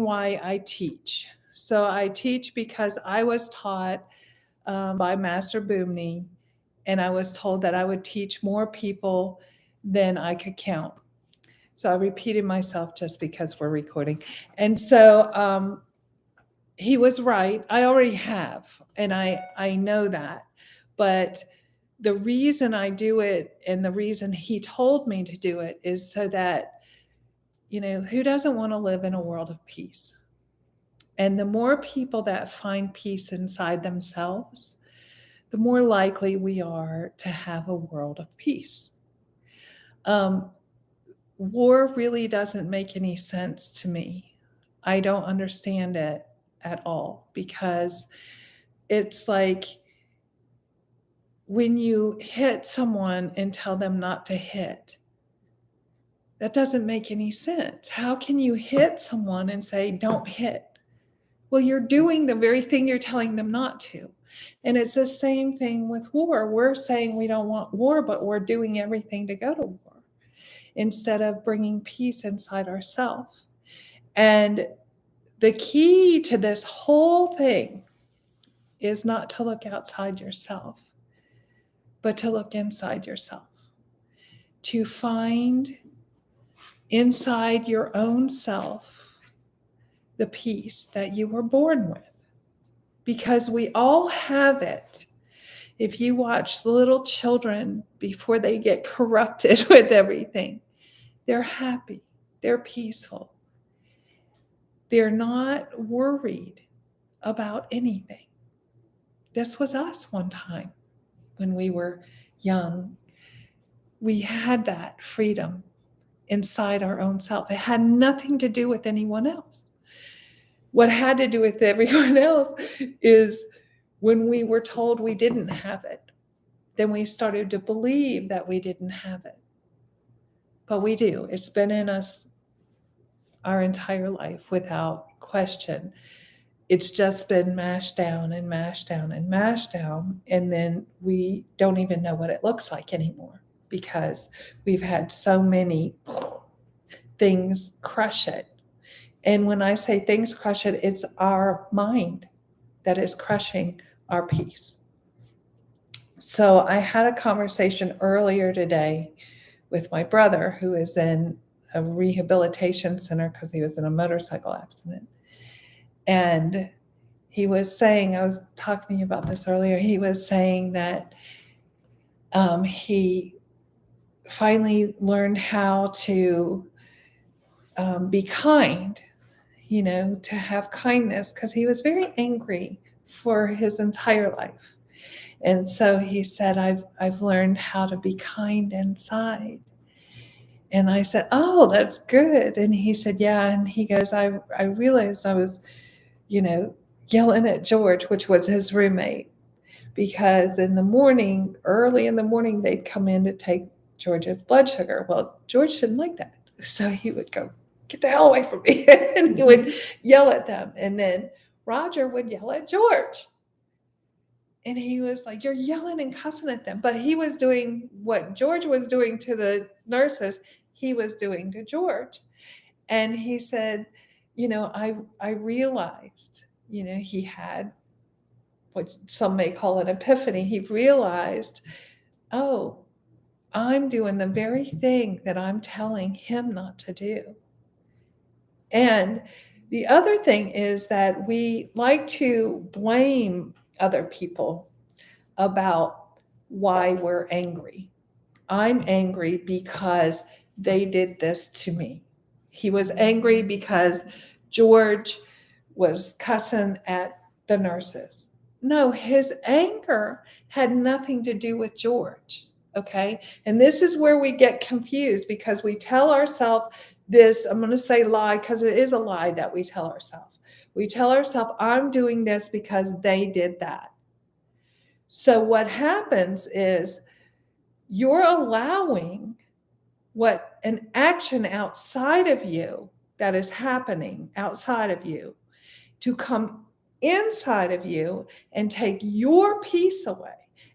why I teach. So I teach because I was taught by Master Boomni, and I was told that I would teach more people than I could count. So I repeated myself just because we're recording. And so he was right. I already have, and I know that. But the reason I do it and the reason he told me to do it is so that, who doesn't want to live in a world of peace? And the more people that find peace inside themselves, the more likely we are to have a world of peace. Um, War really doesn't make any sense to me. I don't understand it at all, because it's like when you hit someone and tell them not to hit, that doesn't make any sense. How can you hit someone and say, don't hit? Well, you're doing the very thing you're telling them not to. And it's the same thing with war. We're saying we don't want war, but we're doing everything to go to war instead of bringing peace inside ourselves. And the key to this whole thing is not to look outside yourself, but to look inside yourself, to find inside your own self the peace that you were born with, because we all have it. If you watch the little children before they get corrupted with everything, they're happy, they're peaceful, they're not worried about anything. This was us one time when we were young. We had that freedom inside our own self. It had nothing to do with anyone else. What had to do with everyone else is when we were told we didn't have it, then we started to believe that we didn't have it. But we do. It's been in us our entire life without question. It's just been mashed down and mashed down and mashed down. And then we don't even know what it looks like anymore, because we've had so many things crush it. And when I say things crush it, it's our mind that is crushing our peace. So I had a conversation earlier today with my brother, who is in a rehabilitation center because he was in a motorcycle accident. And he was saying, I was talking to you about this earlier, he was saying that he finally learned how to be kind, to have kindness, because he was very angry for his entire life. And so he said, I've learned how to be kind inside. And I said, oh, that's good. And he said, yeah. And he goes, I realized I was, yelling at George, which was his roommate, because in the morning, early in the morning, they'd come in to take George's blood sugar. Well, George didn't like that. So he would go, get the hell away from me. And he would yell at them. And then Roger would yell at George. And he was like, you're yelling and cussing at them. But he was doing what George was doing to the nurses, he was doing to George. And he said, I realized, he had what some may call an epiphany. He realized, oh, I'm doing the very thing that I'm telling him not to do. And the other thing is that we like to blame other people about why we're angry. I'm angry because they did this to me. He was angry because George was cussing at the nurses. No, his anger had nothing to do with George. Okay. And this is where we get confused, because we tell ourselves this, I'm going to say lie, because it is a lie that we tell ourselves. We tell ourselves, I'm doing this because they did that. So what happens is you're allowing what an action outside of you that is happening outside of you to come inside of you and take your peace away.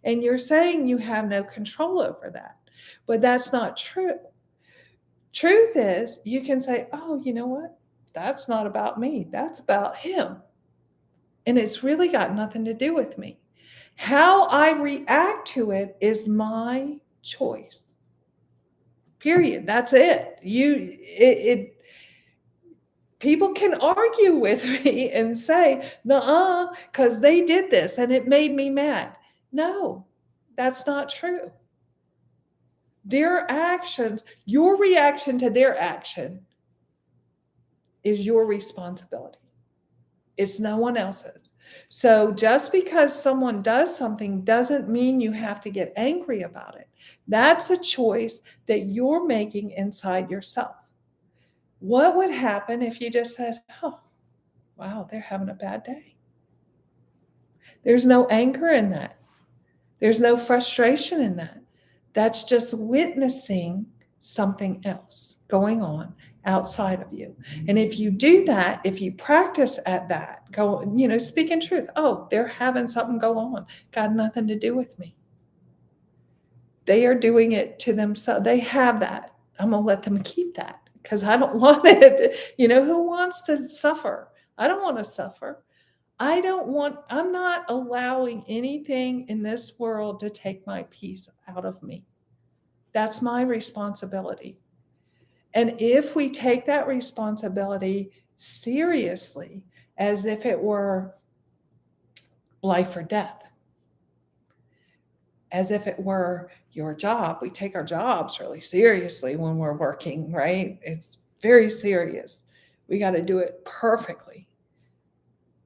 And you're saying you have no control over that. But that's not true. Truth is, you can say, oh, you know what? That's not about me. That's about him. And it's really got nothing to do with me. How I react to it is my choice. Period. That's it. People can argue with me and say, "Nuh-uh, because they did this and it made me mad." No, that's not true. Their actions, your reaction to their action is your responsibility. It's no one else's. So just because someone does something doesn't mean you have to get angry about it. That's a choice that you're making inside yourself. What would happen if you just said, "Oh, wow, they're having a bad day"? There's no anger in that. There's no frustration in that. That's just witnessing something else going on outside of you. And if you do that, if you practice at that, speaking truth. Oh, they're having something go on. Got nothing to do with me. They are doing it to themselves. They have that. I'm going to let them keep that because I don't want it. Who wants to suffer? I don't want to suffer. I'm not allowing anything in this world to take my peace out of me. That's my responsibility. And if we take that responsibility seriously, as if it were life or death, as if it were your job, we take our jobs really seriously when we're working, right? It's very serious. We got to do it perfectly.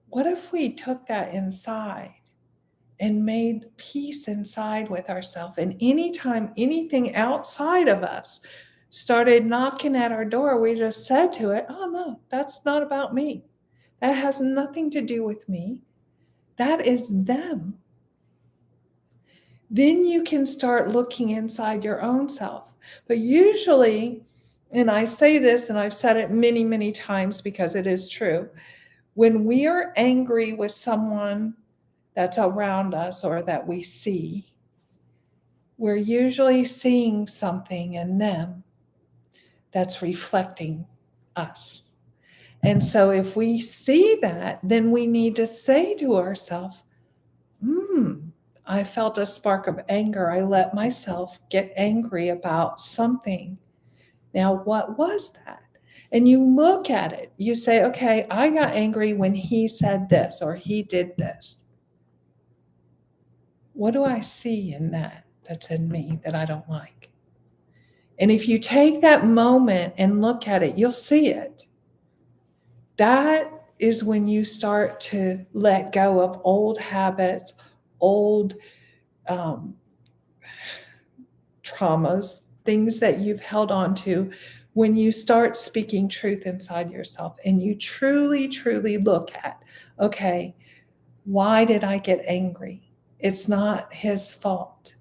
What if we took that inside and made peace inside with ourselves? And anytime anything outside of us started knocking at our door, we just said to it, "Oh, no, that's not about me. That has nothing to do with me. That is them." Then you can start looking inside your own self. But usually, and I say this and I've said it many, many times because it is true, when we are angry with someone that's around us or that we see, we're usually seeing something in them that's reflecting us. And so if we see that, then we need to say to ourselves, I felt a spark of anger. I let myself get angry about something. Now, what was that? And you look at it. You say, okay, I got angry when he said this or he did this. What do I see in that that's in me that I don't like? And if you take that moment and look at it, you'll see it. That is when you start to let go of old habits, old traumas, things that you've held on to. When you start speaking truth inside yourself and you truly, truly look at, okay, why did I get angry? It's not his fault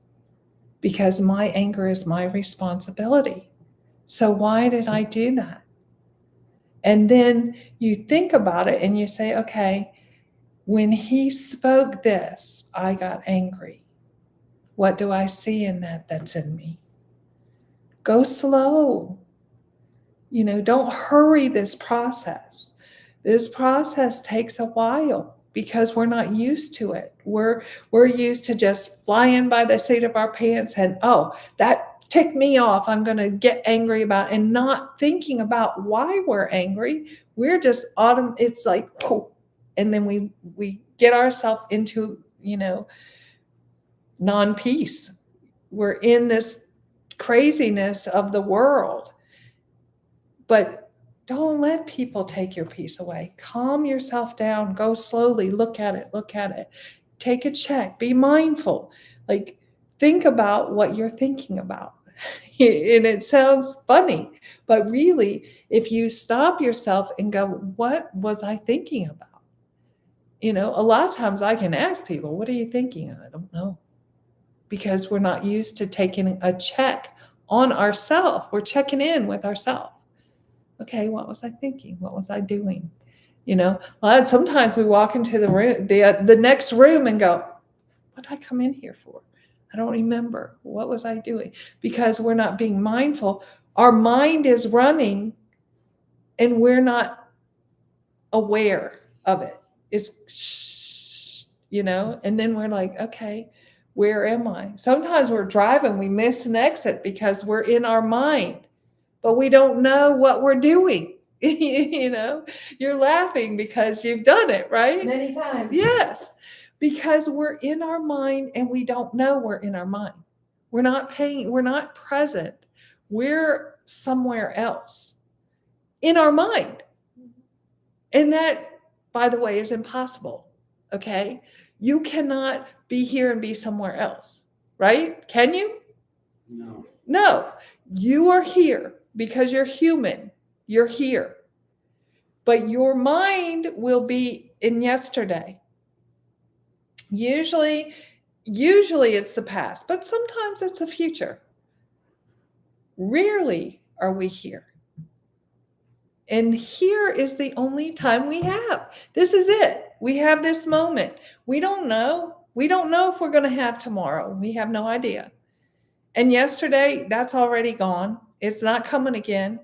because my anger is my responsibility. So why did I do that? And then you think about it and you say, okay, when he spoke this, I got angry. What do I see in that that's in me? Go slow. Don't hurry this process. This process takes a while because we're not used to it. We're used to just flying by the seat of our pants and, oh, that ticked me off. I'm going to get angry about it, and not thinking about why we're angry. We're just it's like, oh, and then we get ourselves into, non-peace. We're in this craziness of the world. But don't let people take your peace away. Calm yourself down. Go slowly. Look at it. Take a check. Be mindful. Like, think about what you're thinking about. And it sounds funny, but really, if you stop yourself and go, what was I thinking about? A lot of times I can ask people, what are you thinking? I don't know. Because we're not used to taking a check on ourselves. We're checking in with ourselves. Okay, what was I thinking? What was I doing? Sometimes we walk into the room, the next room, and go, what did I come in here for? I don't remember. What was I doing? Because we're not being mindful. Our mind is running, and we're not aware of it. It's shh, and then we're like, okay, where am I? Sometimes we're driving, we miss an exit because we're in our mind, but we don't know what we're doing. You're laughing because you've done it, right? Many times. Yes, because we're in our mind and we don't know we're in our mind. We're not present. We're somewhere else in our mind. And that, by the way, is impossible. Okay? You cannot be here and be somewhere else, right? Can you? No. No. You are here because you're human. You're here. But your mind will be in yesterday. Usually it's the past, but sometimes it's the future. Rarely are we here. And here is the only time we have. This is it. We have this moment. We don't know. We don't know if we're going to have tomorrow. We have no idea. And yesterday, that's already gone. It's not coming again.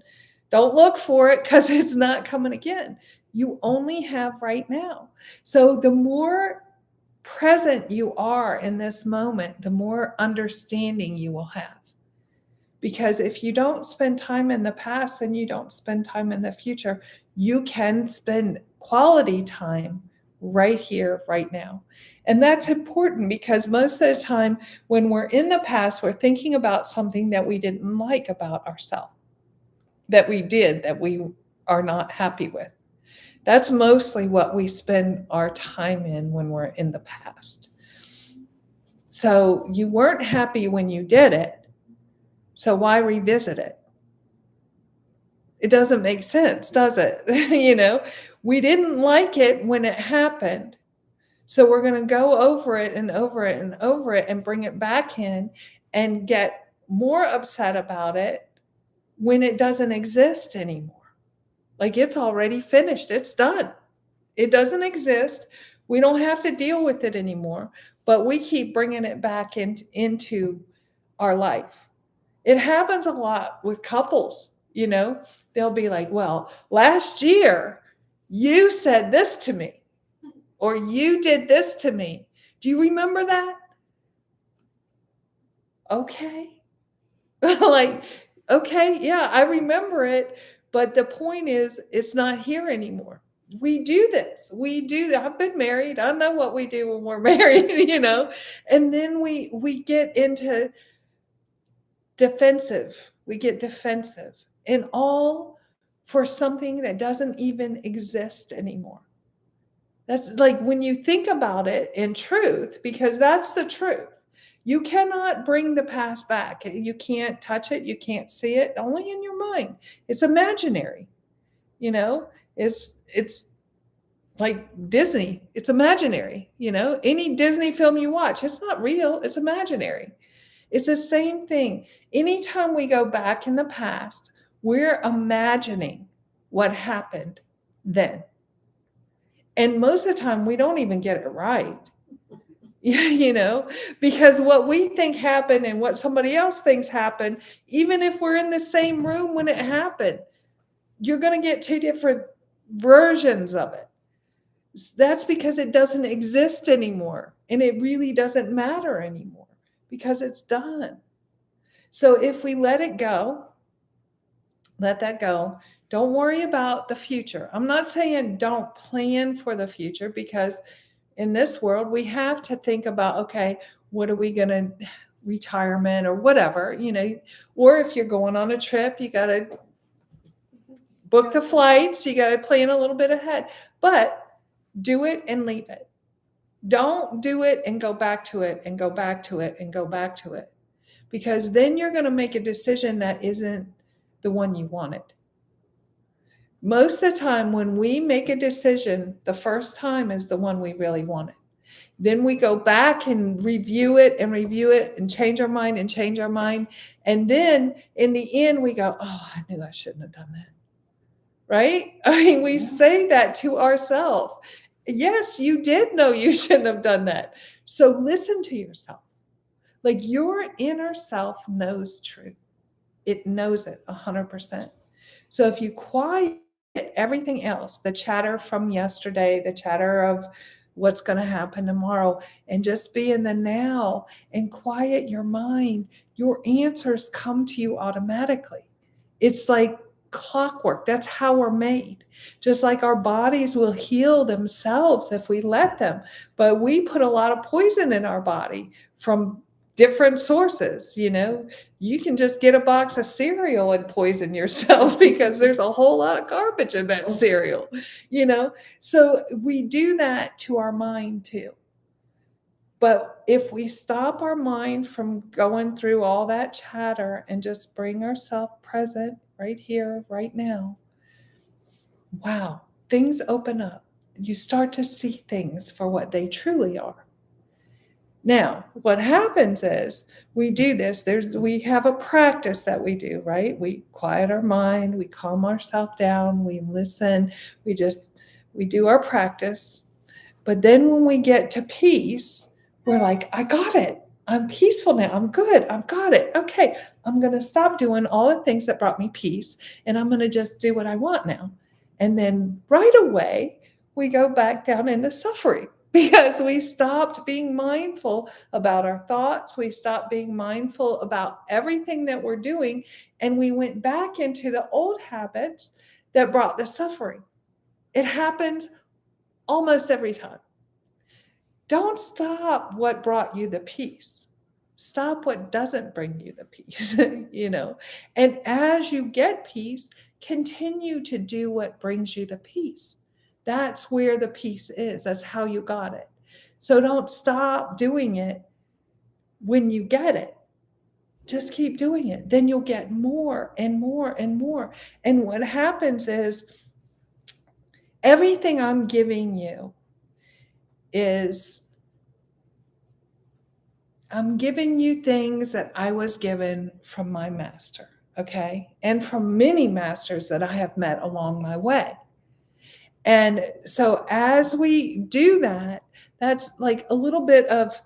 Don't look for it because it's not coming again. You only have right now. So the more present you are in this moment, the more understanding you will have. Because if you don't spend time in the past, then you don't spend time in the future. You can spend quality time right here, right now. And that's important because most of the time when we're in the past, we're thinking about something that we didn't like about ourselves, that we did, that we are not happy with. That's mostly what we spend our time in when we're in the past. So you weren't happy when you did it. So why revisit it? It doesn't make sense, does it? We didn't like it when it happened. So we're going to go over it and over it and over it and bring it back in and get more upset about it when it doesn't exist anymore. Like it's already finished. It's done. It doesn't exist. We don't have to deal with it anymore, but we keep bringing it back into our life. It happens a lot with couples, they'll be like, well, last year you said this to me or you did this to me. Do you remember that? Okay. Like, okay, yeah, I remember it. But the point is, it's not here anymore. We do this. We do that. I've been married. I know what we do when we're married, and then we get into defensive. We get defensive and all for something that doesn't even exist anymore. That's like when you think about it in truth, because that's the truth. You cannot bring the past back. You can't touch it. You can't see it. Only in your mind. It's imaginary. It's like Disney. It's imaginary. Any Disney film you watch, it's not real. It's imaginary. It's the same thing. Anytime we go back in the past, we're imagining what happened then. And most of the time, we don't even get it right. Because what we think happened and what somebody else thinks happened, even if we're in the same room when it happened, you're going to get two different versions of it. That's because it doesn't exist anymore. And it really doesn't matter anymore because it's done. So if we let it go, let that go. Don't worry about the future. I'm not saying don't plan for the future because in this world, we have to think about, okay, what are we going to retirement or whatever, or if you're going on a trip, you got to book the flights, you got to plan a little bit ahead, but do it and leave it. Don't do it and go back to it and go back to it and go back to it, because then you're going to make a decision that isn't the one you wanted. Most of the time when we make a decision, the first time is the one we really wanted. Then we go back and review it and change our mind and change our mind. And then in the end, we go, oh, I knew I shouldn't have done that. Right? I mean, we say that to ourselves. Yes, you did know you shouldn't have done that. So listen to yourself. Like your inner self knows truth. It knows it 100%. So if you quiet everything else, the chatter from yesterday, the chatter of what's going to happen tomorrow, and just be in the now and quiet your mind, your answers come to you automatically. It's like clockwork. That's how we're made. Just like our bodies will heal themselves if we let them. But we put a lot of poison in our body from different sources. You can just get a box of cereal and poison yourself because there's a whole lot of garbage in that cereal, So we do that to our mind too. But if we stop our mind from going through all that chatter and just bring ourselves present right here, right now, wow, things open up. You start to see things for what they truly are. Now, what happens is we do this. We have a practice that we do, right? We quiet our mind, we calm ourselves down, we listen, we do our practice. But then when we get to peace, we're like, I got it. I'm peaceful now. I'm good. I've got it. Okay. I'm going to stop doing all the things that brought me peace and I'm going to just do what I want now. And then right away, we go back down into suffering because we stopped being mindful about our thoughts. We stopped being mindful about everything that we're doing. And we went back into the old habits that brought the suffering. It happens almost every time. Don't stop what brought you the peace. Stop what doesn't bring you the peace, And as you get peace, continue to do what brings you the peace. That's where the peace is. That's how you got it. So don't stop doing it when you get it. Just keep doing it. Then you'll get more and more and more. And what happens is everything I'm giving you is I'm giving you things that I was given from my master, okay? And from many masters that I have met along my way. And so as we do that, that's like a little bit of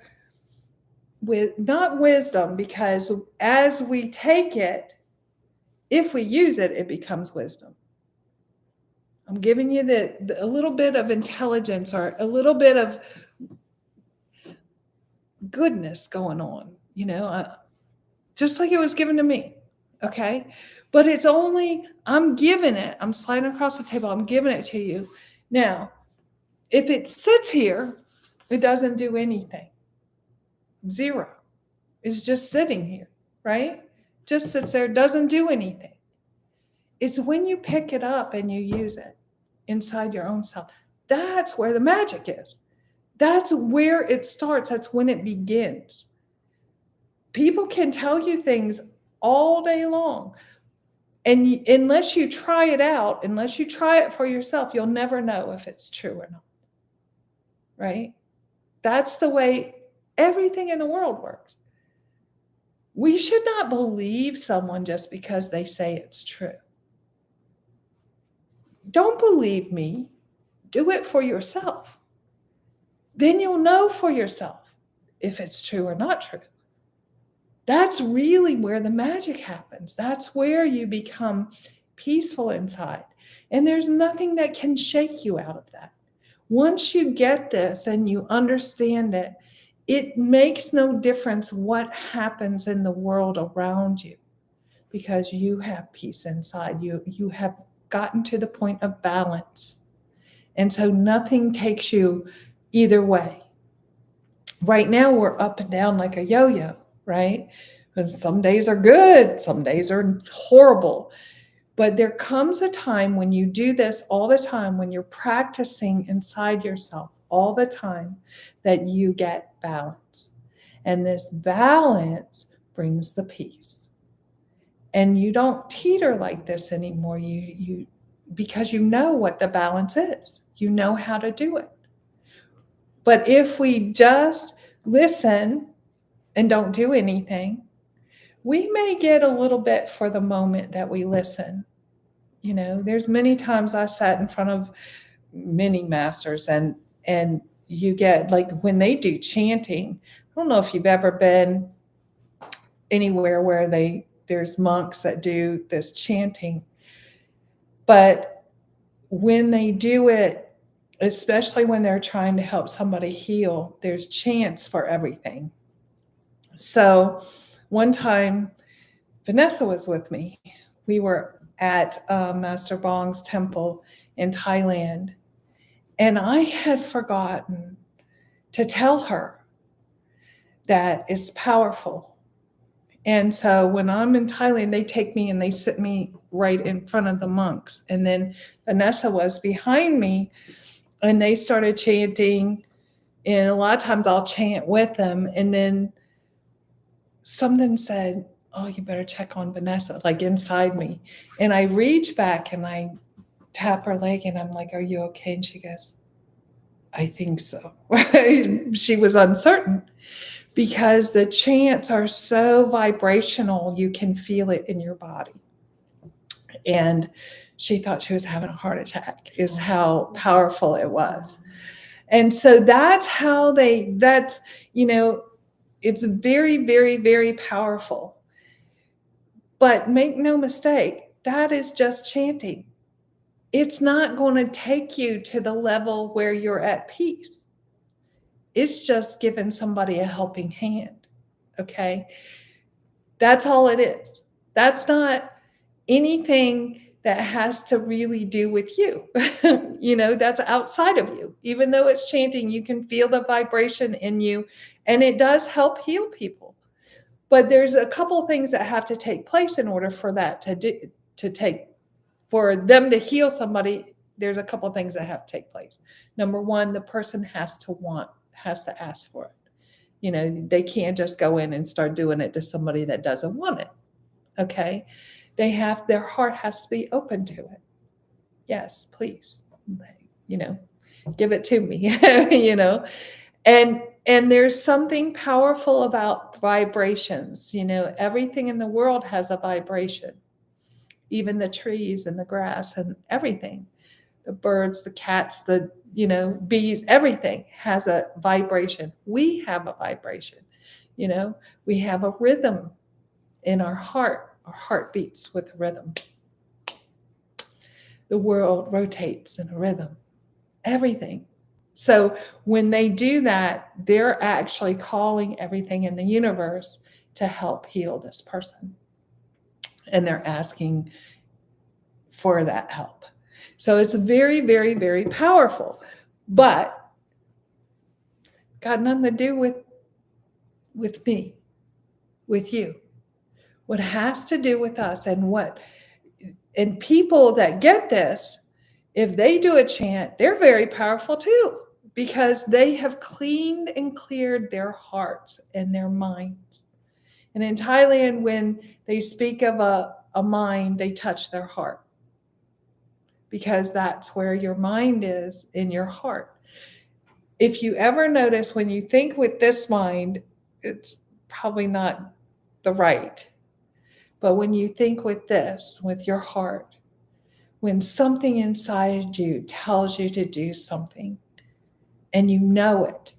not wisdom, because as we take it, if we use it, it becomes wisdom. I'm giving you a little bit of intelligence or a little bit of goodness going on, just like it was given to me. Okay. But it's only, I'm giving it, I'm sliding across the table, I'm giving it to you. Now, if it sits here, it doesn't do anything. Zero. It's just sitting here, right? Just sits there, doesn't do anything. It's when you pick it up and you use it inside your own self. That's where the magic is. That's where it starts. That's when it begins. People can tell you things all day long. And unless you try it out, unless you try it for yourself, you'll never know if it's true or not. Right? That's the way everything in the world works. We should not believe someone just because they say it's true. Don't believe me. Do it for yourself. Then you'll know for yourself if it's true or not true. That's really where the magic happens. That's where you become peaceful inside. And there's nothing that can shake you out of that. Once you get this and you understand it, it makes no difference what happens in the world around you because you have peace inside. You have gotten to the point of balance. And so nothing takes you either way. Right now, we're up and down like a yo-yo, right? Because some days are good, some days are horrible. But there comes a time when you do this all the time, when you're practicing inside yourself all the time, that you get balance. And this balance brings the peace. And you don't teeter like this anymore. You because you know what the balance is. You know how to do it. But if we just listen and don't do anything, we may get a little bit for the moment that we listen. There's many times I sat in front of many masters and you get, like, when they do chanting, I don't know if you've ever been anywhere where there's monks that do this chanting, but when they do it, especially when they're trying to help somebody heal, there's chance for everything. So one time, Vanessa was with me. We were at Master Bong's temple in Thailand, and I had forgotten to tell her that it's powerful. And so when I'm in Thailand, they take me and they sit me right in front of the monks. And then Vanessa was behind me, and they started chanting. And a lot of times I'll chant with them. And then something said, "Oh, you better check on Vanessa," like inside me. And I reach back and I tap her leg and I'm like, "Are you okay?" And she goes, "I think so." She was uncertain because the chants are so vibrational, you can feel it in your body. And she thought she was having a heart attack, is how powerful it was. And so that's how that's, it's very, very, very powerful. But make no mistake, that is just chanting. It's not going to take you to the level where you're at peace. It's just giving somebody a helping hand. Okay. That's all it is. That's not anything that has to really do with you. That's outside of you. Even though it's chanting, you can feel the vibration in you, and it does help heal people. But there's a couple things that have to take place in order for that for them to heal somebody. There's a couple things that have to take place. Number one, the person has to ask for it. They can't just go in and start doing it to somebody that doesn't want it. Okay. Their heart has to be open to it. Yes, please, give it to me, and there's something powerful about vibrations. Everything in the world has a vibration, even the trees and the grass and everything, the birds, the cats, the bees, everything has a vibration. We have a vibration. We have a rhythm in our heart. Our heart beats with a rhythm. The world rotates in a rhythm. Everything. So when they do that, they're actually calling everything in the universe to help heal this person. And they're asking for that help. So it's very, very, very powerful, but got nothing to do with me, with you. What has to do with us, and people that get this, if they do a chant, they're very powerful too, because they have cleaned and cleared their hearts and their minds. And in Thailand, when they speak of a mind, they touch their heart, because that's where your mind is, in your heart. If you ever notice, when you think with this mind, it's probably not the right. But when you think with this, with your heart, when something inside you tells you to do something and you know it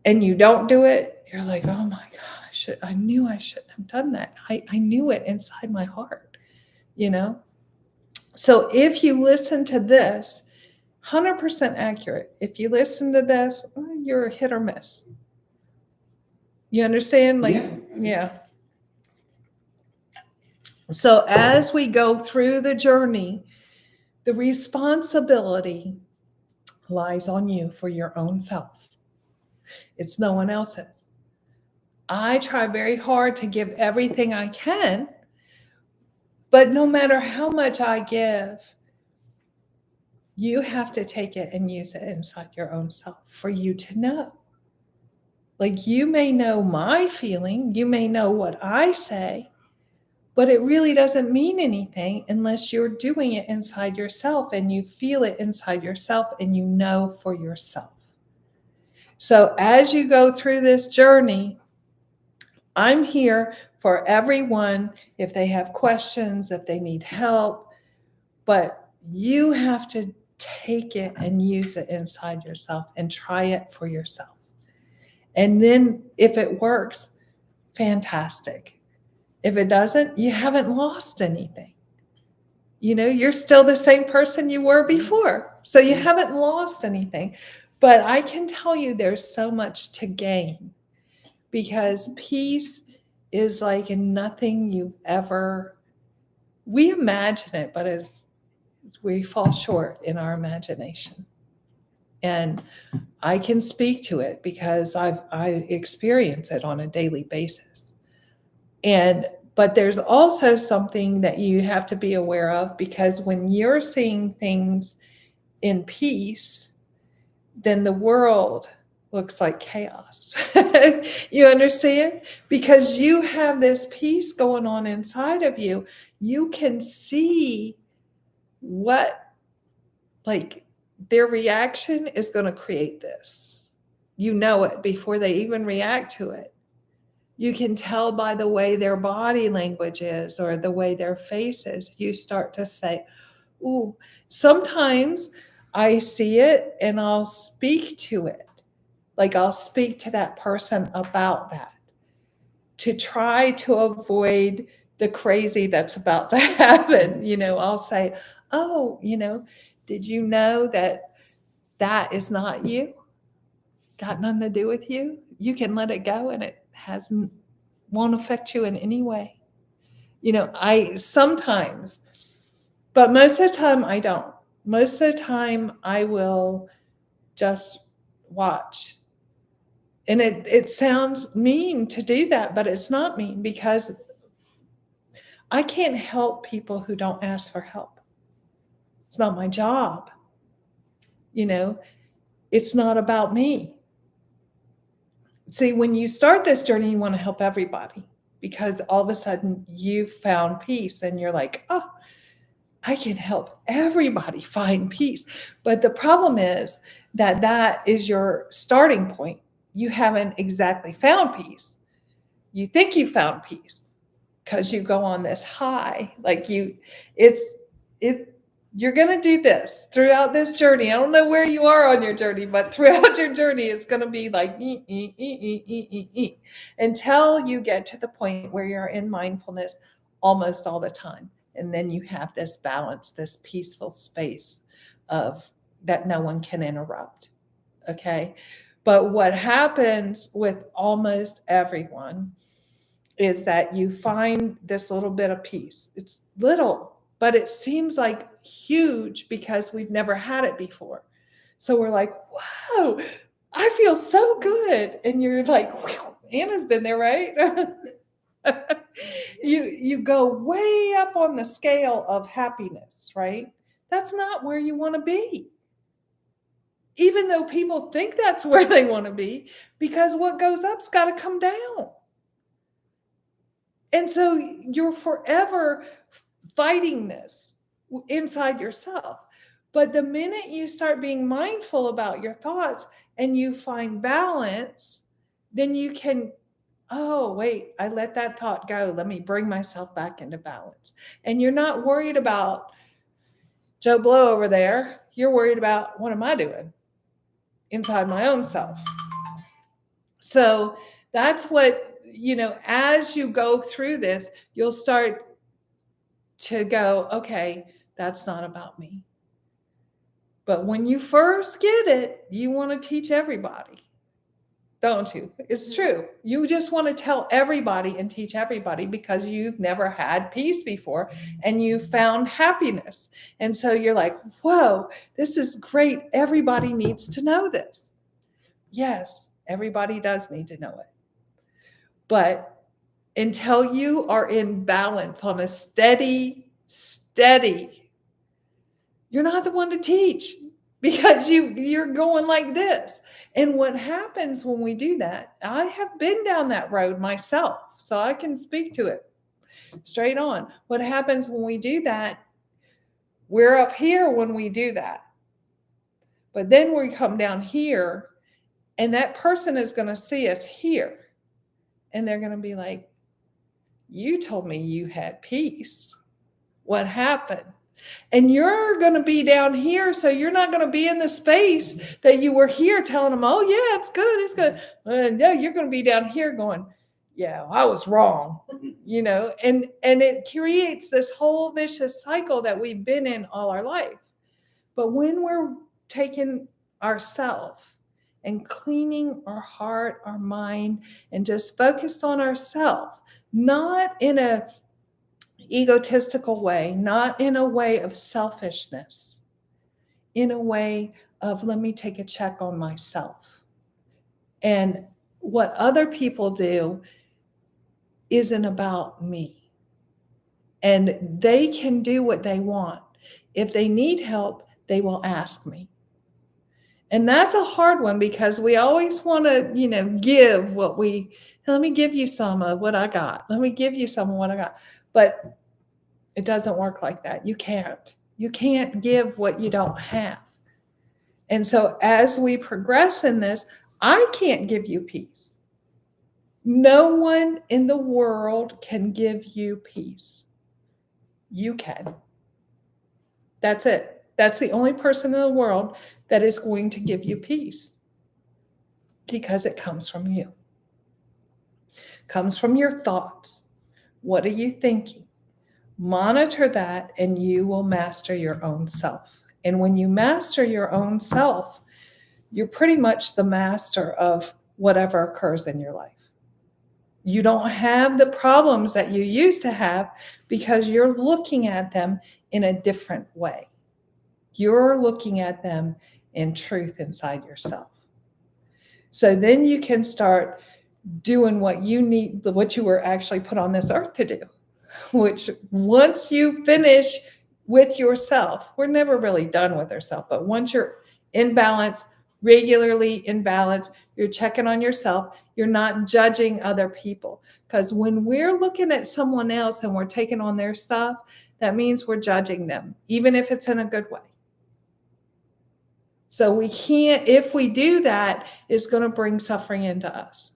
and you don't do it, you're like, "Oh my God, I knew I shouldn't have done that. I knew it inside my heart, So if you listen to this, 100% accurate. If you listen to this, you're a hit or miss. You understand? Yeah. So as we go through the journey, the responsibility lies on you for your own self. It's no one else's. I try very hard to give everything I can, but no matter how much I give, you have to take it and use it inside your own self for you to know. Like, you may know my feeling, you may know what I say, but it really doesn't mean anything unless you're doing it inside yourself and you feel it inside yourself and you know for yourself. So as you go through this journey, I'm here for everyone if they have questions, if they need help, but you have to take it and use it inside yourself and try it for yourself. And then if it works, fantastic. If it doesn't, you haven't lost anything. You're still the same person you were before. So you haven't lost anything. But I can tell you there's so much to gain, because peace is like nothing you've ever, we imagine it, but we fall short in our imagination. And I can speak to it because I experience it on a daily basis. But there's also something that you have to be aware of, because when you're seeing things in peace, then the world looks like chaos. You understand? Because you have this peace going on inside of you. You can see what, like, their reaction is going to create this. You know it before they even react to it. You can tell by the way their body language is or the way their face is. You start to say, ooh, sometimes I see it and I'll speak to it. Like, I'll speak to that person about that to try to avoid the crazy that's about to happen. I'll say, oh, did you know that that is not you? Got nothing to do with you. You can let it go, and it won't affect you in any way. I sometimes, but most of the time I don't. Most of the time I will just watch. And it sounds mean to do that, but it's not mean, because I can't help people who don't ask for help. It's not my job. It's not about me. See, when you start this journey, you want to help everybody, because all of a sudden you've found peace and you're like, oh, I can help everybody find peace. But the problem is that is your starting point. You haven't exactly found peace. You think you found peace because you go on this high. Like you're going to do this throughout this journey. I don't know where you are on your journey, but throughout your journey, it's going to be like until you get to the point where you're in mindfulness almost all the time. And then you have this balance, this peaceful space of that no one can interrupt. Okay. But what happens with almost everyone is that you find this little bit of peace. It's little, but it seems like huge because we've never had it before. So we're like, wow, I feel so good. And you're like, Anna's been there, right? You go way up on the scale of happiness, right? That's not where you want to be. Even though people think that's where they want to be, because what goes up's got to come down. And so you're forever fighting this inside yourself. But the minute you start being mindful about your thoughts and you find balance, then you can, oh, wait, I let that thought go. Let me bring myself back into balance. And you're not worried about Joe Blow over there. You're worried about, what am I doing inside my own self? So that's what, as you go through this, you'll start to go, okay, that's not about me. But when you first get it, you want to teach everybody, don't you? It's true. You just want to tell everybody and teach everybody because you've never had peace before and you found happiness. And so you're like, whoa, this is great. Everybody needs to know this. Yes, everybody does need to know it. But until you are in balance on a steady, you're not the one to teach because you're going like this. And what happens when we do that, I have been down that road myself, so I can speak to it straight on. What happens when we do that, we're up here when we do that. But then we come down here and that person is going to see us here. And they're going to be like, you told me you had peace. What happened? And you're going to be down here, so you're not going to be in the space that you were here telling them, oh, yeah, it's good, it's good. No, you're going to be down here going, yeah, I was wrong. and it creates this whole vicious cycle that we've been in all our life. But when we're taking ourselves and cleaning our heart, our mind, and just focused on ourselves, not in a egotistical way, not in a way of selfishness, in a way of let me take a check on myself. And what other people do isn't about me. And they can do what they want. If they need help, they will ask me. And that's a hard one because we always want to, give let me give you some of what I got. Let me give you some of what I got. But it doesn't work like that. You can't. You can't give what you don't have. And so as we progress in this, I can't give you peace. No one in the world can give you peace. You can. That's it. That's the only person in the world that is going to give you peace because it comes from you. It comes from your thoughts. What are you thinking? Monitor that and you will master your own self. And when you master your own self, you're pretty much the master of whatever occurs in your life. You don't have the problems that you used to have because you're looking at them in a different way. You're looking at them in truth inside yourself. So then you can start doing what you need, what you were actually put on this earth to do, which once you finish with yourself, we're never really done with ourselves, but once you're in balance, regularly in balance, you're checking on yourself, you're not judging other people. Because when we're looking at someone else and we're taking on their stuff, that means we're judging them, even if it's in a good way. So we can't, if we do that, it's going to bring suffering into us.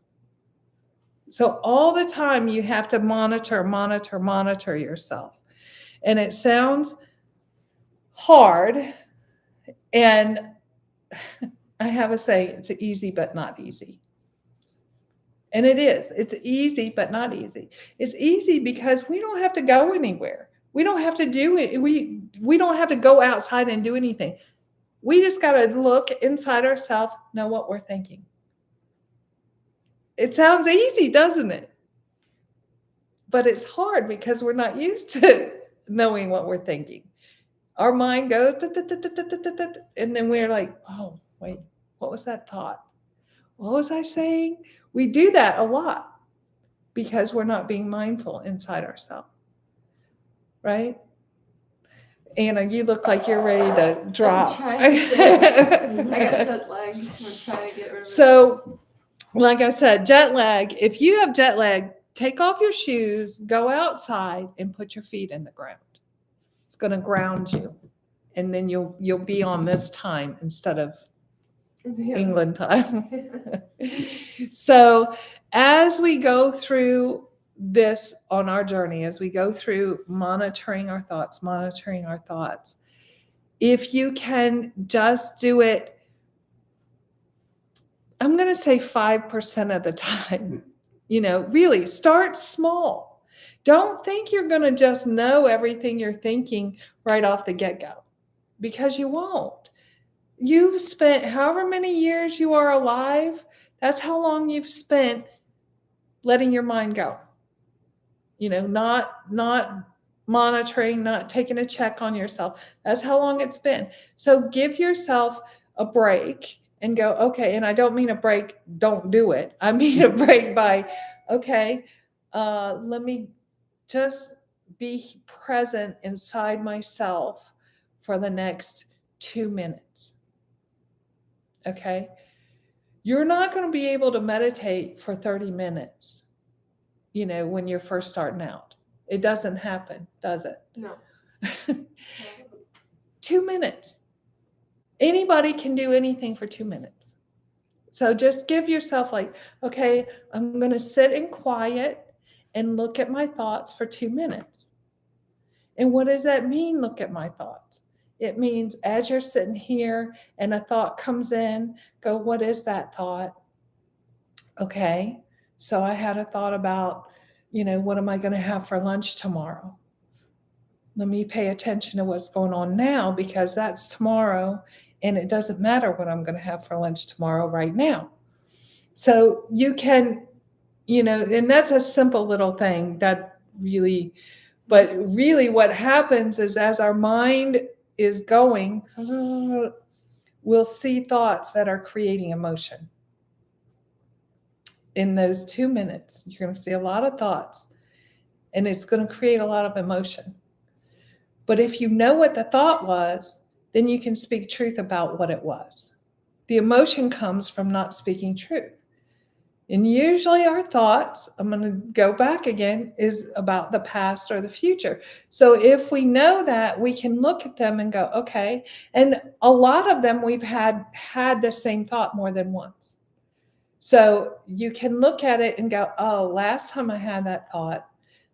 So all the time you have to monitor yourself. And it sounds hard. And I have a saying, it's easy, but not easy. And it is. It's easy, but not easy. It's easy because we don't have to go anywhere. We don't have to do it. We don't have to go outside and do anything. We just got to look inside ourselves, know what we're thinking. It sounds easy, doesn't it? But it's hard because we're not used to knowing what we're thinking. Our mind goes, and then we're like, oh, wait, what was that thought? What was I saying? We do that a lot because we're not being mindful inside ourselves, right? Anna, you look like you're ready to drop. I got jet lag. We're trying to get rid of it. So, like I said, jet lag. If you have jet lag, take off your shoes, go outside, and put your feet in the ground. It's going to ground you, and then you'll be on this time instead of England time. So, as we go through this on our journey, as we go through monitoring our thoughts, if you can just do it, I'm going to say 5% of the time, really start small. Don't think you're going to just know everything you're thinking right off the get-go, because you won't. You've spent however many years you are alive, that's how long you've spent letting your mind go. Not monitoring, not taking a check on yourself. That's how long it's been. So give yourself a break and go, okay, and I don't mean a break, don't do it. I mean a break by, okay, let me just be present inside myself for the next 2 minutes. Okay? You're not going to be able to meditate for 30 minutes, when you're first starting out. It doesn't happen, does it? No. 2 minutes. Anybody can do anything for 2 minutes. So just give yourself okay, I'm going to sit in quiet and look at my thoughts for 2 minutes. And what does that mean, look at my thoughts? It means as you're sitting here and a thought comes in, go, what is that thought? Okay, so I had a thought about what am I going to have for lunch tomorrow? Let me pay attention to what's going on now, because that's tomorrow, and it doesn't matter what I'm going to have for lunch tomorrow right now. So you can, and that's a simple little thing that really, but really what happens is as our mind is going, we'll see thoughts that are creating emotion. In those 2 minutes, you're going to see a lot of thoughts, and it's going to create a lot of emotion. But if you know what the thought was, then you can speak truth about what it was. The emotion comes from not speaking truth. And usually our thoughts, I'm going to go back again, is about the past or the future. So if we know that, we can look at them and go, okay. And a lot of them we've had the same thought more than once. So you can look at it and go, oh, last time I had that thought,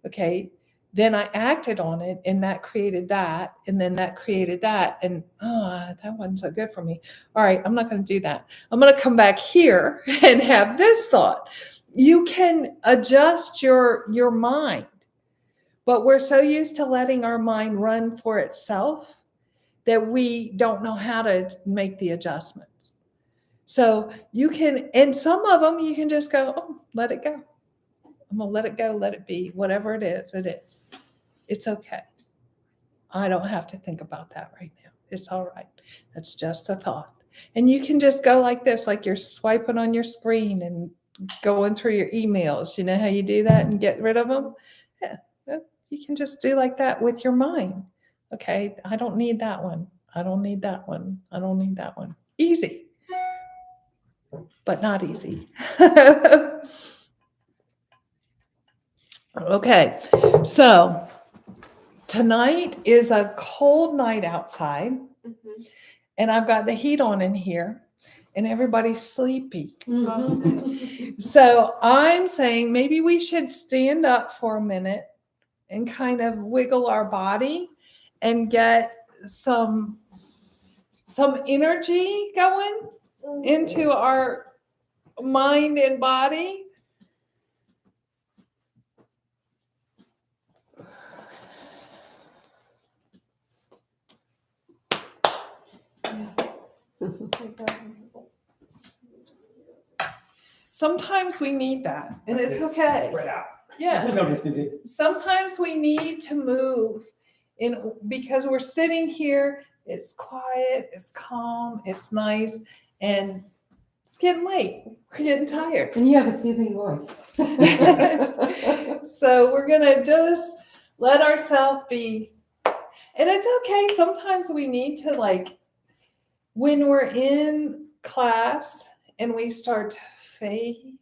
okay, then I acted on it, and that created that, and then that created that, and that wasn't so good for me. All right, I'm not going to do that. I'm going to come back here and have this thought. You can adjust your mind, but we're so used to letting our mind run for itself that we don't know how to make the adjustments. So you can, and some of them you can just go, oh, let it go. I'm going to let it go, let it be. Whatever it is, it is. It's okay. I don't have to think about that right now. It's all right. That's just a thought. And you can just go like this, like you're swiping on your screen and going through your emails. You know how you do that and get rid of them? Yeah. You can just do like that with your mind. Okay, I don't need that one. I don't need that one. I don't need that one. Easy. But not easy. Okay, so tonight is a cold night outside, Mhm. and I've got the heat on in here, and everybody's sleepy. Mhm. So I'm saying maybe we should stand up for a minute and kind of wiggle our body and get some energy going into our mind and body. Sometimes we need that, and it's okay. Right out. Yeah. Sometimes we need to move because we're sitting here, it's quiet, it's calm, it's nice, and it's getting late. We're getting tired. And you have a soothing voice. So we're gonna just let ourselves be, and it's okay. Sometimes we need to, when we're in class and we start to fade,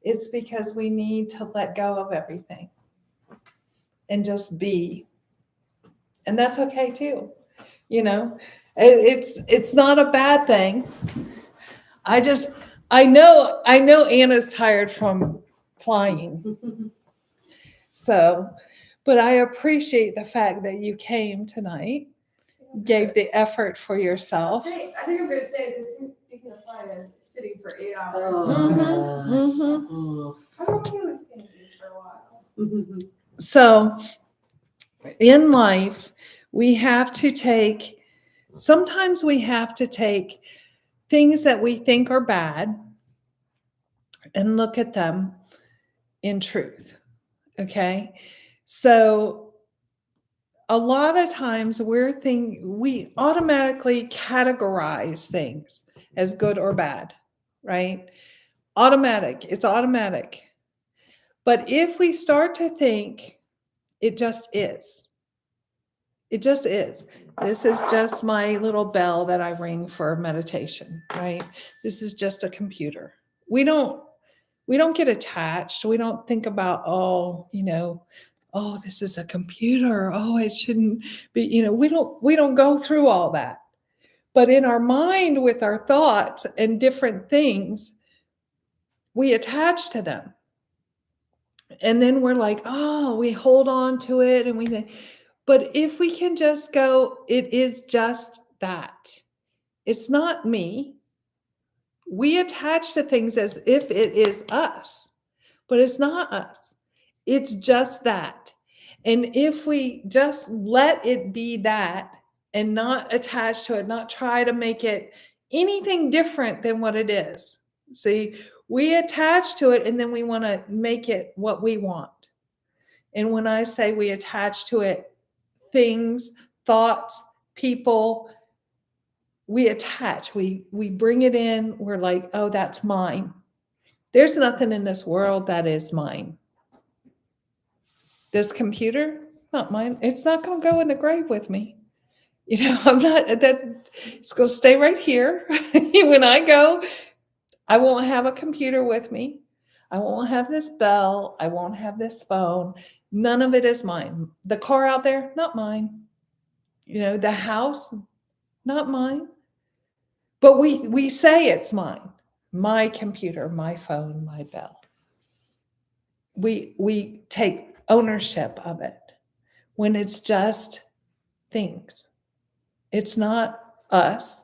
it's because we need to let go of everything and just be. And that's okay too. It's not a bad thing. I know Anna's tired from flying. So, but I appreciate the fact that you came tonight, gave the effort for yourself. I think I'm gonna stay because speaking of flying, I'm sitting for 8 hours. I don't think I was thinking for a while. So in life, sometimes we have to take things that we think are bad and look at them in truth. Okay. So a lot of times we automatically categorize things as good or bad, right? It's automatic. But if we start to think, it just is. It just is. This is just my little bell that I ring for meditation, right? This is just a computer. We don't get attached. We don't think about, oh, this is a computer. Oh, it shouldn't be, we don't go through all that. But in our mind, with our thoughts and different things, we attach to them. And then we're like, oh, we hold on to it and we think, but if we can just go, it is just that. It's not me. We attach to things as if it is us, but it's not us. It's just that. And if we just let it be that and not attach to it, not try to make it anything different than what it is. See, we attach to it and then we want to make it what we want. And when I say we attach to it things, thoughts, people, we attach, we bring it in, we're like, oh, that's mine. There's nothing in this world that is mine. This computer, not mine. It's not going to go in the grave with me. I'm not that. It's going to stay right here. When I go, I won't have a computer with me. I won't have this bell. I won't have this phone. None of it is mine. The car out there, not mine. The house, not mine. But we say it's mine. My computer, my phone, my bell. We take ownership of it when it's just things. It's not us.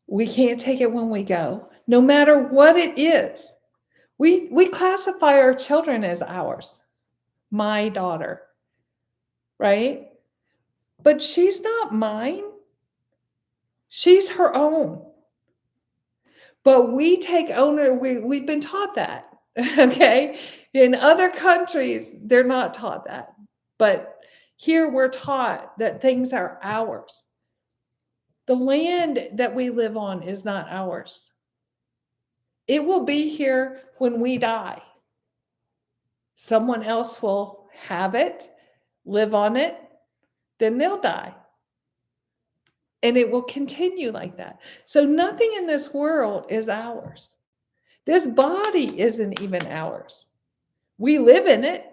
We can't take it when we go, no matter what it is. We classify our children as ours. My daughter, right? But she's not mine. She's her own. But we take we've been taught that, okay? In other countries, they're not taught that. But here we're taught that things are ours. The land that we live on is not ours. It will be here when we die. Someone else will have it, live on it, then they'll die. And it will continue like that. So nothing in this world is ours. This body isn't even ours. We live in it.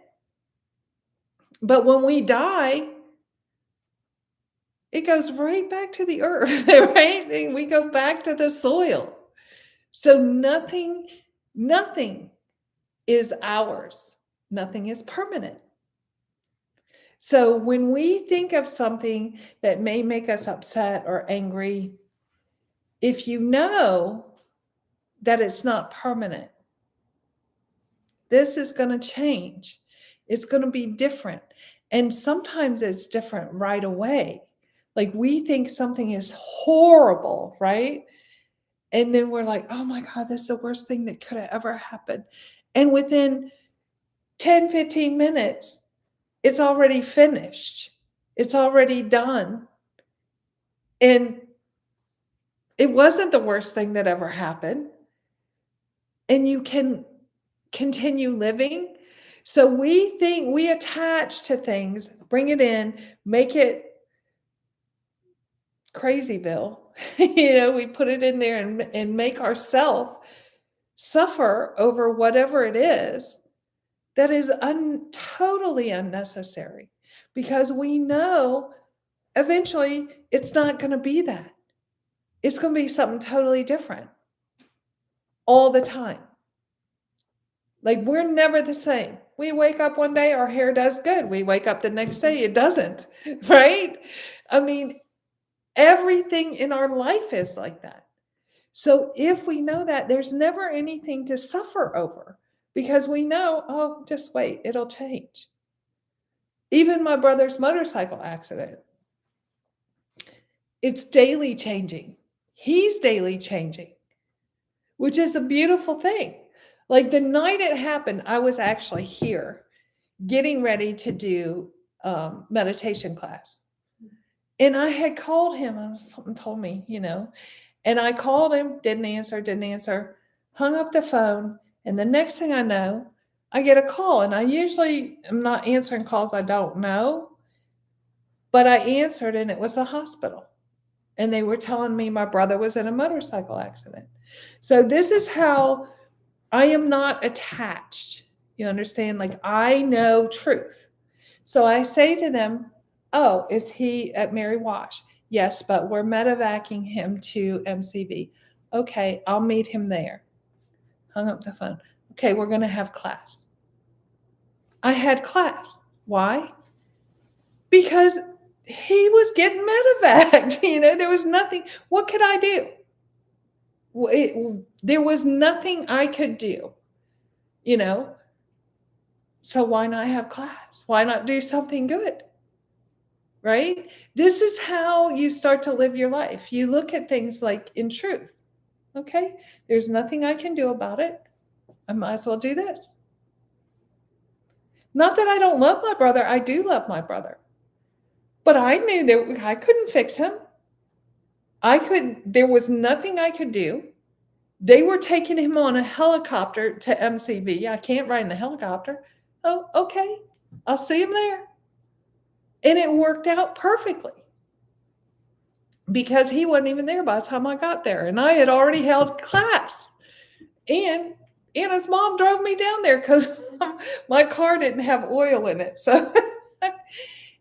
But when we die, it goes right back to the earth, right? And we go back to the soil. So nothing is ours. Nothing is permanent. So when we think of something that may make us upset or angry, if you know that it's not permanent, this is going to change. It's going to be different. And sometimes it's different right away. Like we think something is horrible, right? And then we're like, oh my God, this is the worst thing that could have ever happened. And within 10, 15 minutes, it's already finished. It's already done. And it wasn't the worst thing that ever happened. And you can continue living. So we think we attach to things, bring it in, make it Crazyville. We put it in there and make ourselves suffer over whatever it is that is totally unnecessary, because we know eventually it's not going to be that. It's going to be something totally different all the time. Like we're never the same. We wake up one day, our hair does good. We wake up the next day, it doesn't, right? I mean, everything in our life is like that. So if we know that, there's never anything to suffer over, because we know, oh, just wait, it'll change. Even my brother's motorcycle accident, it's daily changing. He's daily changing, which is a beautiful thing. Like the night it happened, I was actually here getting ready to do meditation class. And I had called him, something told me, and I called him, didn't answer, hung up the phone. And the next thing I know, I get a call, and I usually am not answering calls I don't know, but I answered, and it was the hospital. And they were telling me my brother was in a motorcycle accident. So this is how I am not attached. You understand? Like I know truth. So I say to them, oh, is he at Mary Wash? Yes, but we're medevacing him to MCV. Okay, I'll meet him there. Hung up the phone. Okay, we're going to have class. I had class. Why? Because he was getting medevaced. There was nothing. What could I do? There was nothing I could do. So why not have class? Why not do something good? Right? This is how you start to live your life. You look at things like in truth. Okay, there's nothing I can do about it. I might as well do this. Not that I don't love my brother, I do love my brother. But I knew that I couldn't fix him. There was nothing I could do. They were taking him on a helicopter to MCV. I can't ride in the helicopter. Oh, okay. I'll see him there. And it worked out perfectly because he wasn't even there by the time I got there. And I had already held class. And his mom drove me down there because my car didn't have oil in it. So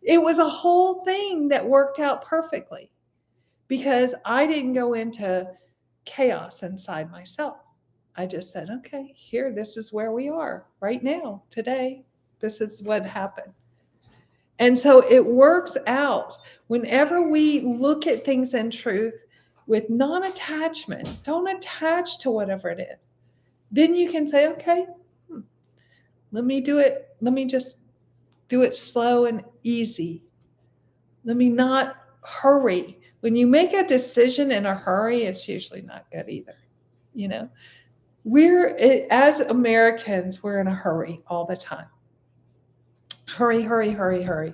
it was a whole thing that worked out perfectly because I didn't go into chaos inside myself. I just said, okay, this is where we are right now, today. This is what happened. And so it works out whenever we look at things in truth with non-attachment. Don't attach to whatever it is. Then you can say, okay, let me do it. Let me just do it slow and easy. Let me not hurry. When you make a decision in a hurry, it's usually not good either. You know, as Americans, we're in a hurry all the time. Hurry, hurry, hurry, hurry.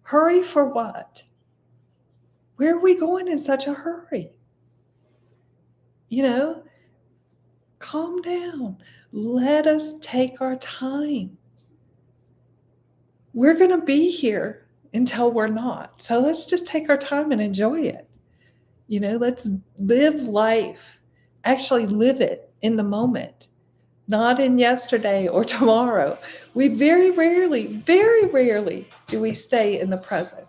Hurry for what? Where are we going in such a hurry? You know, calm down. Let us take our time. We're going to be here until we're not. So let's just take our time and enjoy it. You know, let's live life. Actually live it in the moment, not in yesterday or tomorrow. We very rarely do we stay in the present.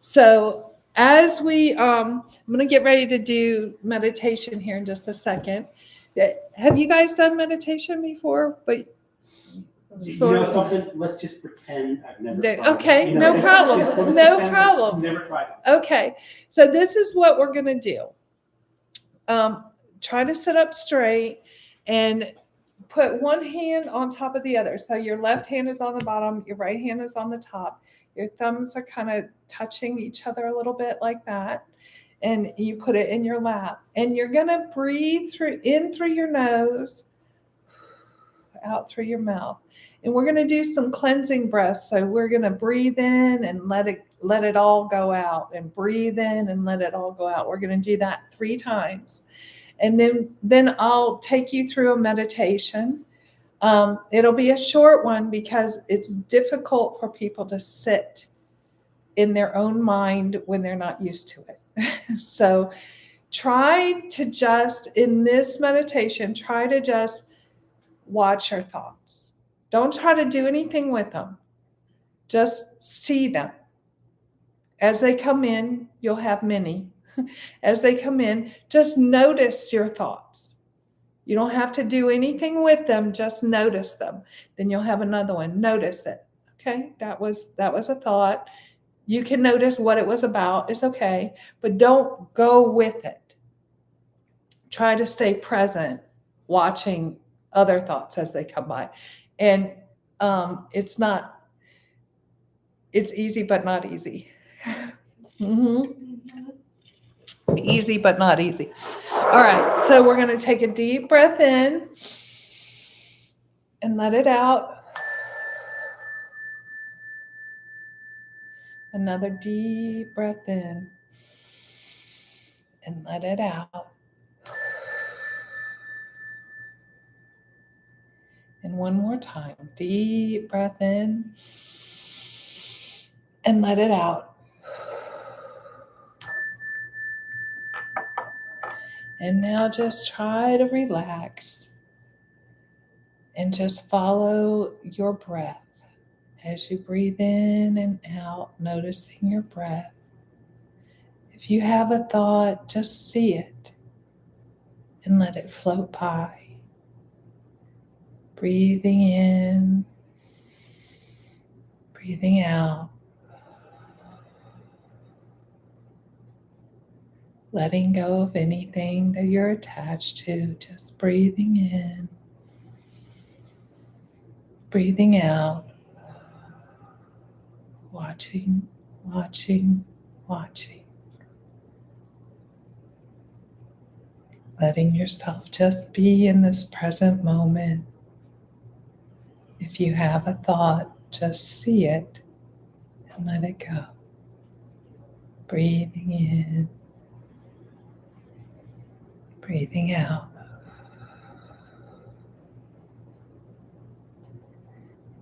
So as I'm going to get ready to do meditation here in just a second. Have you guys done meditation before? But something? Let's just pretend I've never tried okay, it. No problem. No problem. Never tried it. Okay, so this is what we're going to do. Try to sit up straight and put one hand on top of the other. So your left hand is on the bottom, your right hand is on the top. Your thumbs are kind of touching each other a little bit like that. And you put it in your lap. And you're going to breathe in through your nose, out through your mouth. And we're going to do some cleansing breaths. So we're going to breathe in and let it all go out, and breathe in and let it all go out. We're going to do that 3 times. And then I'll take you through a meditation. It'll be a short one because it's difficult for people to sit in their own mind when they're not used to it. So try to just, in this meditation, try to just watch your thoughts. Don't try to do anything with them. Just see them. As they come in, you'll have many. As they come in, just notice your thoughts. You don't have to do anything with them, just notice them. Then you'll have another one. Notice it. Okay, that was a thought. You can notice what it was about. It's okay, but don't go with it. Try to stay present, watching other thoughts as they come by. And it's easy, but not easy. Easy, but not easy. All right, so we're going to take a deep breath in and let it out. Another deep breath in and let it out. And one more time, deep breath in and let it out. And now just try to relax and just follow your breath. As you breathe in and out, noticing your breath. If you have a thought, just see it and let it float by. Breathing in, breathing out. Letting go of anything that you're attached to, just breathing in, Breathing out. Watching, watching, watching. Letting yourself just be in this present moment. If you have a thought, just see it and let it go. Breathing in, breathing out.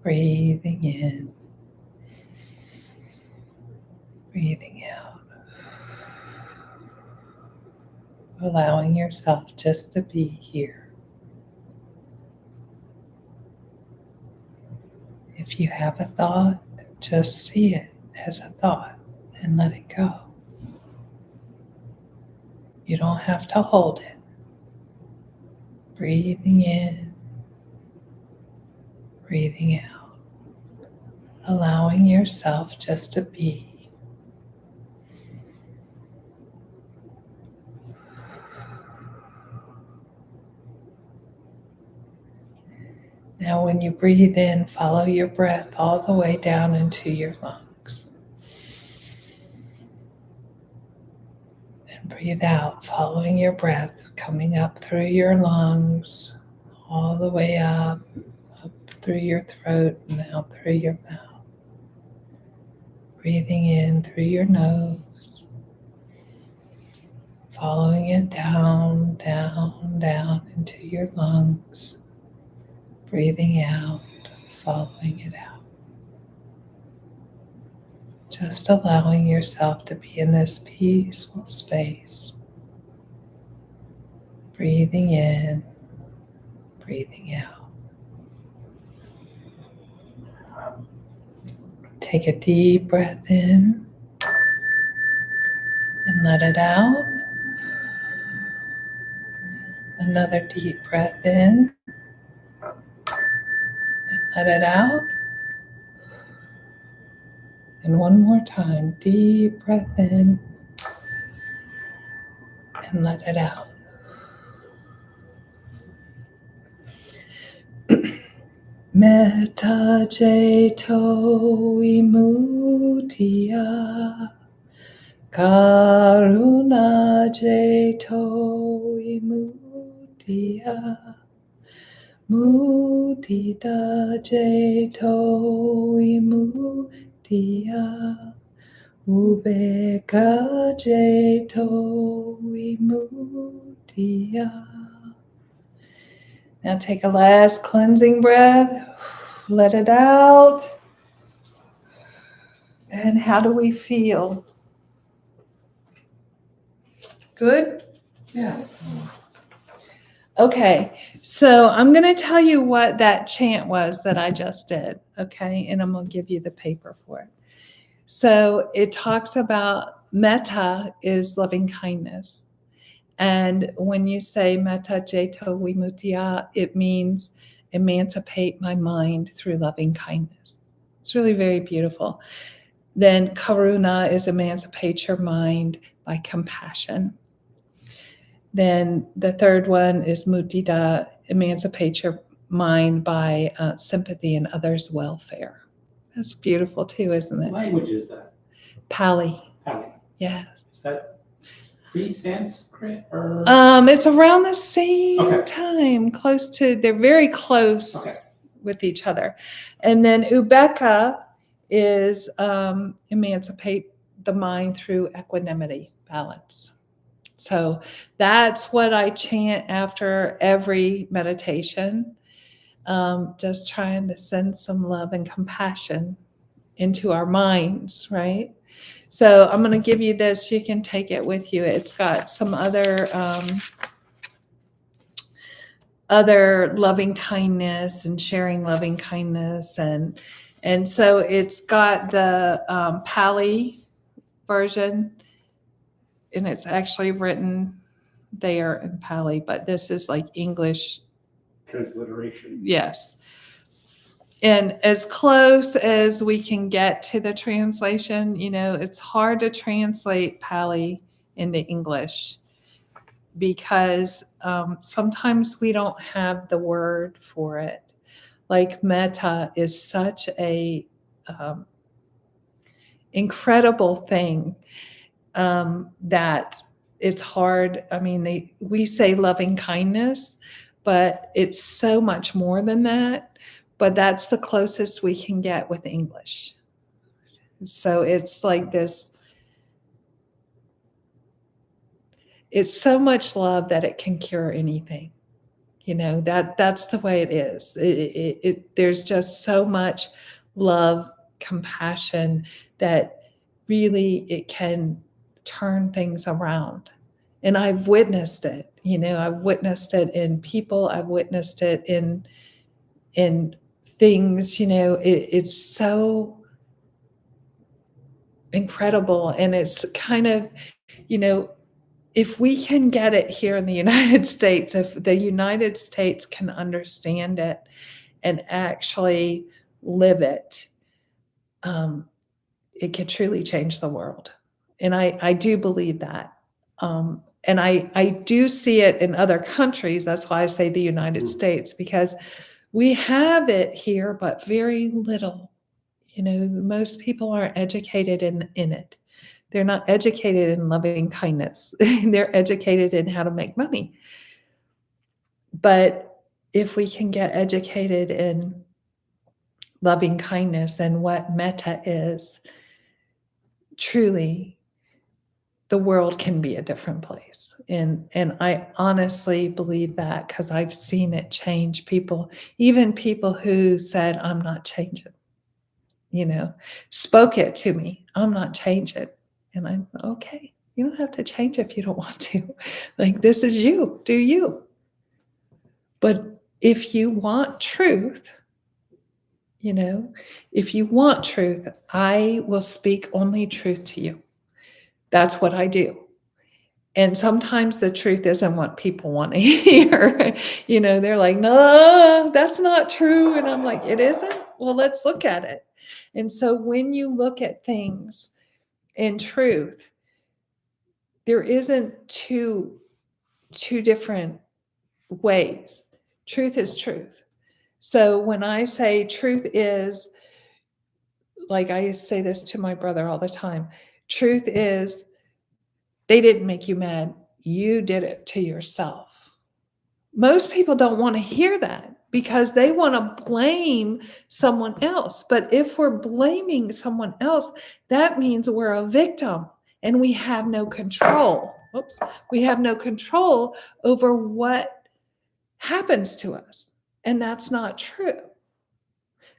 Breathing in, breathing out. Allowing yourself just to be here. If you have a thought, just see it as a thought and let it go. You don't have to hold it. Breathing in, breathing out. Allowing yourself just to be. Now, when you breathe in, follow your breath all the way down into your lungs. And breathe out, following your breath, coming up through your lungs, all the way up through your throat and out through your mouth. Breathing in through your nose, following it down, down, down into your lungs. Breathing out, following it out. Just allowing yourself to be in this peaceful space. Breathing in, breathing out. Take a deep breath in and let it out. Another deep breath in and let it out. And one more time, deep breath in and let it out. Metta ceto vimuttiya, karuna ceto vimuttiya, mudita ceto vimuttiya, ubeka ceto vimuttiya. Now take a last cleansing breath. Let it out. And how do we feel? Good? Yeah. Okay, so I'm going to tell you what that chant was that I just did, okay? And I'm going to give you the paper for it. So it talks about metta is loving kindness. And when you say metta ceto vimuttiya, it means emancipate my mind through loving kindness. It's really very beautiful. Then karuna is emancipate your mind by compassion. Then the third one is mudita, emancipate your mind by sympathy and others' welfare. That's beautiful too, isn't it? Language is that? Pali. Pali. Yeah. Is that pre-Sanskrit or? It's around the same Okay. time, they're very close Okay. with each other. And then Ubeka is emancipate the mind through equanimity, balance. So that's what I chant after every meditation, just trying to send some love and compassion into our minds, right? So I'm going to give you this. You can take it with you. It's got some other loving kindness and sharing loving kindness. And so it's got the Pali version, and it's actually written there in Pali, but this is like English. Transliteration. Yes. And as close as we can get to the translation, it's hard to translate Pali into English because sometimes we don't have the word for it. like metta is such a incredible thing that it's hard. I mean, we say loving kindness, but it's so much more than that. But that's the closest we can get with English. So it's like this. It's so much love that it can cure anything. That's the way it is. There's just so much love, compassion that really it can turn things around. And I've witnessed it. I've witnessed it in people. I've witnessed it in things. It's so incredible, and it's kind of, if we can get it here in the United States, if the United States can understand it and actually live it, it could truly change the world. And I do believe that. And I do see it in other countries. That's why I say the United States, because we have it here, but very little. Most people aren't educated in it. They're not educated in loving kindness. They're educated in how to make money. But if we can get educated in loving kindness and what metta is, truly, the world can be a different place. And I honestly believe that, because I've seen it change people, even people who said, I'm not changing, spoke it to me. I'm not changing. And I'm okay. You don't have to change if you don't want to. Like, this is you. Do you? But if you want truth, if you want truth, I will speak only truth to you. That's what I do. And sometimes the truth isn't what people want to hear. They're like, no, that's not true. And I'm like, it isn't? Well, let's look at it. And so when you look at things in truth, there isn't two different ways. Truth is truth. So when I say truth is, like I say this to my brother all the time, truth is, they didn't make you mad. You did it to yourself. Most people don't want to hear that because they want to blame someone else. But if we're blaming someone else, that means we're a victim and we have no control. We have no control over what happens to us. And that's not true.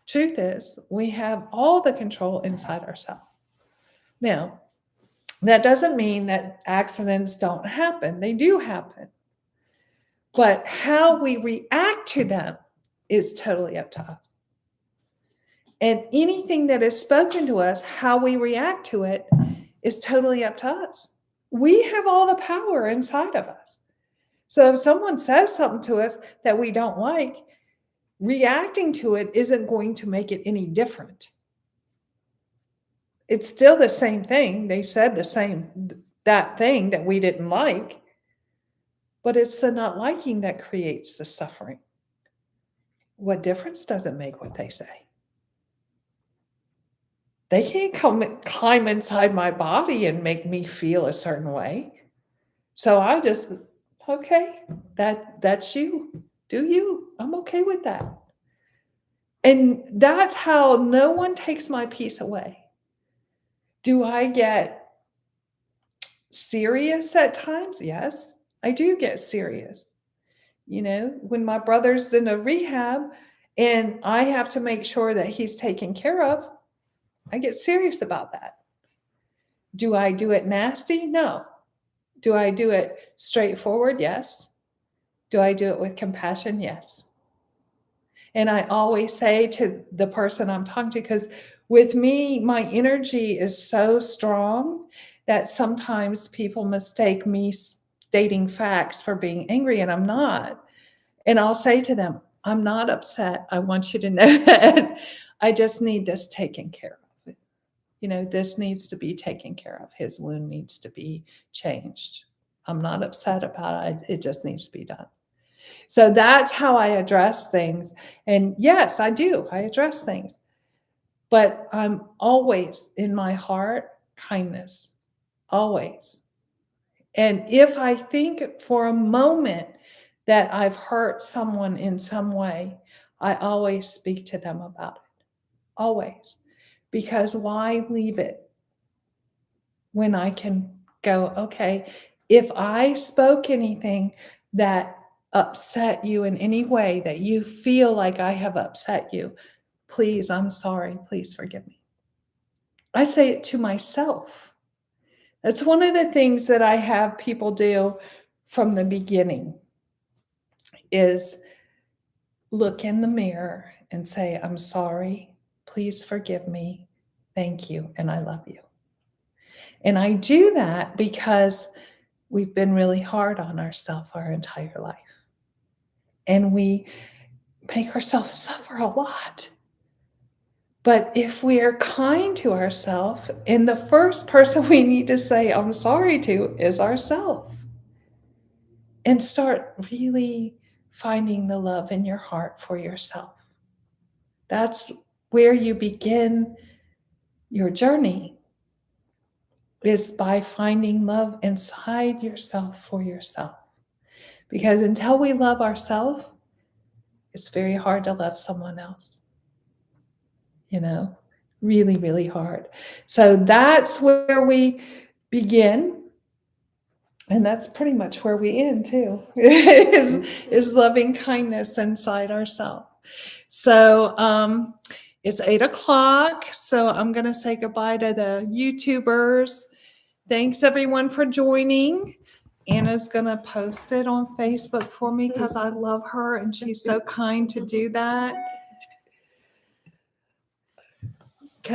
Truth is, we have all the control inside ourselves. Now, that doesn't mean that accidents don't happen. They do happen. But how we react to them is totally up to us. And anything that is spoken to us, how we react to it is totally up to us. We have all the power inside of us. So if someone says something to us that we don't like, reacting to it isn't going to make it any different. It's still the same thing. They said that thing that we didn't like, but it's the not liking that creates the suffering. What difference does it make what they say? They can't climb inside my body and make me feel a certain way. So I just, okay, that's you. Do you? I'm okay with that. And that's how no one takes my peace away. Do I get serious at times? Yes, I do get serious. When my brother's in a rehab and I have to make sure that he's taken care of, I get serious about that. Do I do it nasty? No. Do I do it straightforward? Yes. Do I do it with compassion? Yes. And I always say to the person I'm talking to, because with me, my energy is so strong that sometimes people mistake me stating facts for being angry, and I'm not. And I'll say to them, I'm not upset. I want you to know that I just need this taken care of. This needs to be taken care of. His wound needs to be changed. I'm not upset about it. It just needs to be done. So that's how I address things. And yes, I do. I address things. But I'm always in my heart, kindness. Always. And if I think for a moment that I've hurt someone in some way, I always speak to them about it. Always. Because why leave it when I can go, okay, if I spoke anything that upset you in any way, that you feel like I have upset you, please, I'm sorry, please forgive me. I say it to myself. That's one of the things that I have people do from the beginning is look in the mirror and say, I'm sorry, please forgive me, thank you, and I love you. And I do that because we've been really hard on ourselves our entire life. And we make ourselves suffer a lot. But if we are kind to ourselves, and the first person we need to say, I'm sorry to, is ourselves. And start really finding the love in your heart for yourself. That's where you begin your journey, is by finding love inside yourself for yourself. Because until we love ourselves, it's very hard to love someone else. You know, really, really hard. So that's where we begin. And that's pretty much where we end too, is loving kindness inside ourselves. So it's 8:00. So I'm going to say goodbye to the YouTubers. Thanks everyone for joining. Anna's going to post it on Facebook for me because I love her and she's so kind to do that.